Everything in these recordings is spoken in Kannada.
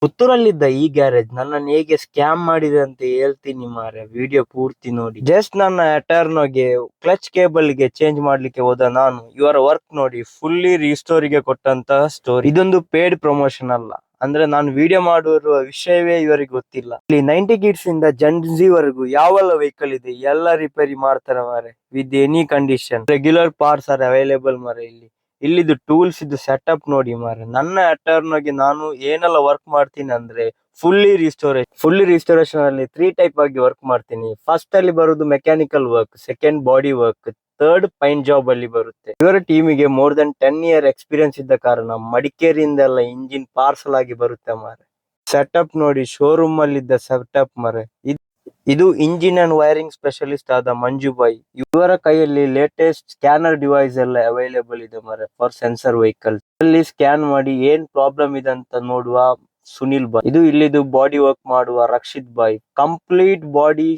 ಪುತ್ತೂರಲ್ಲಿದ್ದ ಈ ಗ್ಯಾರೇಜ್ ನನ್ನನ್ನು ಹೇಗೆ ಸ್ಕ್ಯಾಮ್ ಮಾಡಿದೆ ಅಂತ ಹೇಳ್ತೀನಿ ಮಾರೆ. ವಿಡಿಯೋ ಪೂರ್ತಿ ನೋಡಿ. ಜಸ್ಟ್ ನನ್ನ ಅಟರ್ನೋಗೆ ಕ್ಲಚ್ ಕೇಬಲ್ ಗೆ ಚೇಂಜ್ ಮಾಡ್ಲಿಕ್ಕೆ ಹೋದ ನಾನು ಇವರ ವರ್ಕ್ ನೋಡಿ ಫುಲ್ಲಿ ರಿಸ್ಟೋರಿಗೆ ಕೊಟ್ಟಂತ ಸ್ಟೋರಿ. ಇದೊಂದು ಪೇಡ್ ಪ್ರಮೋಷನ್ ಅಲ್ಲ, ಅಂದ್ರೆ ನಾನು ವಿಡಿಯೋ ಮಾಡಿರುವ ವಿಷಯವೇ ಇವರಿಗೆ ಗೊತ್ತಿಲ್ಲ. ಇಲ್ಲಿ 90 ಕಿಡ್ಸ್ ಇಂದ ಜನ್ಜಿ ವರೆಗೂ ಯಾವೆಲ್ಲ ವೆಹಿಕಲ್ ಇದೆ ಎಲ್ಲ ರಿಪೇರಿ ಮಾಡ್ತಾರೆ ಮಾರೆ, with any condition. Regular parts are available ಮಾರೆ. ಇಲ್ಲಿದು ಟೂಲ್ಸ್ ಇದು ಸೆಟಪ್ ನೋಡಿ ಮಾರೆ. ನನ್ನ ಅಟರ್ನೋಗೆ ನಾನು ಏನೆಲ್ಲ ವರ್ಕ್ ಮಾಡ್ತೀನಿ ಅಂದ್ರೆ ಫುಲ್ಲಿ ರಿಸ್ಟೋರೇಷನ್ ಅಲ್ಲಿ 3 ಟೈಪ್ ಆಗಿ ವರ್ಕ್ ಮಾಡ್ತೀನಿ. ಫಸ್ಟ್ ಅಲ್ಲಿ ಬರುದು mechanical work, second body work, third paint job ಅಲ್ಲಿ ಬರುತ್ತೆ. ಇವರ ಟೀಮಿಗೆ ಮೋರ್ ದನ್ 10 ಇಯರ್ ಎಕ್ಸ್ಪೀರಿಯನ್ಸ್ ಇದ್ದ ಕಾರಣ ಮಡಿಕೇರಿಯಿಂದೆಲ್ಲ ಇಂಜಿನ್ ಪಾರ್ಸಲ್ ಆಗಿ ಬರುತ್ತೆ ಮಾರೆ. ಸೆಟಪ್ ನೋಡಿ, ಶೋರೂಮ್ ಅಲ್ಲಿ ಇದ್ದ ಸೆಟಪ್ ಮಾರೆ. ಇದು ಇಂಜಿನ್ ಅಂಡ್ ವೈರಿಂಗ್ ಸ್ಪೆಷಲಿಸ್ಟ್ ಆದ ಮಂಜುಬಾಯಿ. ಇವರ ಕೈಯಲ್ಲಿ ಲೇಟೆಸ್ಟ್ ಸ್ಕ್ಯಾನರ್ ಡಿವೈಸ್ ಎಲ್ಲ ಅವೈಲೇಬಲ್ ಇದೆ ಮಾರೆ ಫಾರ್ ಸೆನ್ಸರ್ ವೆಹಿಕಲ್. ಅಲ್ಲಿ ಸ್ಕ್ಯಾನ್ ಮಾಡಿ ಏನ್ ಪ್ರಾಬ್ಲಮ್ ಇದೆ ಅಂತ ನೋಡುವ ಸುನಿಲ್ ಬಾಯ್. ಇದು ಇಲ್ಲಿದು ಬಾಡಿ ವರ್ಕ್ ಮಾಡುವ ರಕ್ಷಿತ್ ಬಾಯ್. ಕಂಪ್ಲೀಟ್ ಬಾಡಿ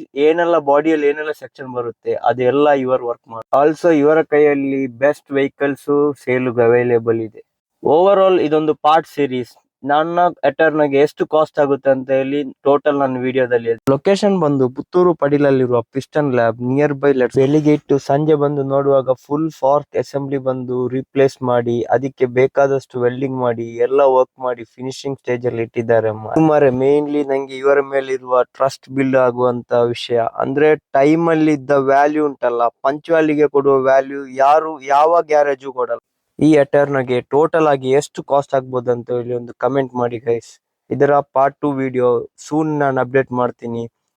ಬಾಡಿಯಲ್ಲಿ ಏನೆಲ್ಲ ಸೆಕ್ಷನ್ ಬರುತ್ತೆ ಅದೆಲ್ಲ ಇವರು ವರ್ಕ್ ಮಾಡಿ. ಆಲ್ಸೋ ಇವರ ಕೈಯಲ್ಲಿ ಬೆಸ್ಟ್ ವೆಹಿಕಲ್ಸ್ ಸೇಲ್ ಅವೈಲೇಬಲ್ ಇದೆ. ಓವರ್ ಆಲ್ ಇದೊಂದು ಪಾರ್ಟ್ ಸೀರೀಸ್. ನನ್ನ ಅಟರ್ನಾಗೆ ಎಷ್ಟು ಕಾಸ್ಟ್ ಆಗುತ್ತೆ ಅಂತ ಹೇಳಿ ಟೋಟಲ್ ನನ್ನ ವಿಡಿಯೋದಲ್ಲಿ. ಲೊಕೇಶನ್ ಬಂದು ಪುತ್ತೂರು ಪಡಿಲಲ್ಲಿರುವ piston lab near by let's. ಬೆಳಿಗ್ಗೆ ಇಟ್ಟು ಸಂಜೆ ಬಂದು ನೋಡುವಾಗ ಫುಲ್ ಫಾರ್ಕ್ ಅಸೆಂಬ್ಲಿ ಬಂದು ರೀಪ್ಲೇಸ್ ಮಾಡಿ ಅದಕ್ಕೆ ಬೇಕಾದಷ್ಟು ವೆಲ್ಡಿಂಗ್ ಮಾಡಿ ಎಲ್ಲ ವರ್ಕ್ ಮಾಡಿ ಫಿನಿಶಿಂಗ್ ಸ್ಟೇಜ್ ಅಲ್ಲಿ ಇಟ್ಟಿದ್ದಾರೆ. ಸುಮಾರು ಮೇನ್ಲಿ ನಂಗೆ ಇವರ ಮೇಲೆ ಇರುವ ಟ್ರಸ್ಟ್ ಬಿಲ್ಡ್ ಆಗುವಂತ ವಿಷಯ ಅಂದ್ರೆ ಟೈಮ್ ಅಲ್ಲಿ ಇದ್ದ ವ್ಯಾಲ್ಯೂ ಉಂಟಲ್ಲ, ಪಂಚುವಾಲಿಗೆ ಕೊಡುವ ವ್ಯಾಲ್ಯೂ ಯಾರು ಯಾವ ಗ್ಯಾರೇಜು ಕೊಡಲ್ಲ. ಈ ಅಟರ್ನಾಗೆ ಟೋಟಲ್ ಆಗಿ ಎಷ್ಟು ಕಾಸ್ಟ್ ಆಗ್ಬೋದು ಅಂತ ಹೇಳಿ ಒಂದು ಕಮೆಂಟ್ ಮಾಡಿ ಗೈಸ್. ಇದರ ಪಾರ್ಟ್ 2 ವಿಡಿಯೋ ಸೂನ್ ನಾನು ಅಪ್ಡೇಟ್ ಮಾಡ್ತೀನಿ.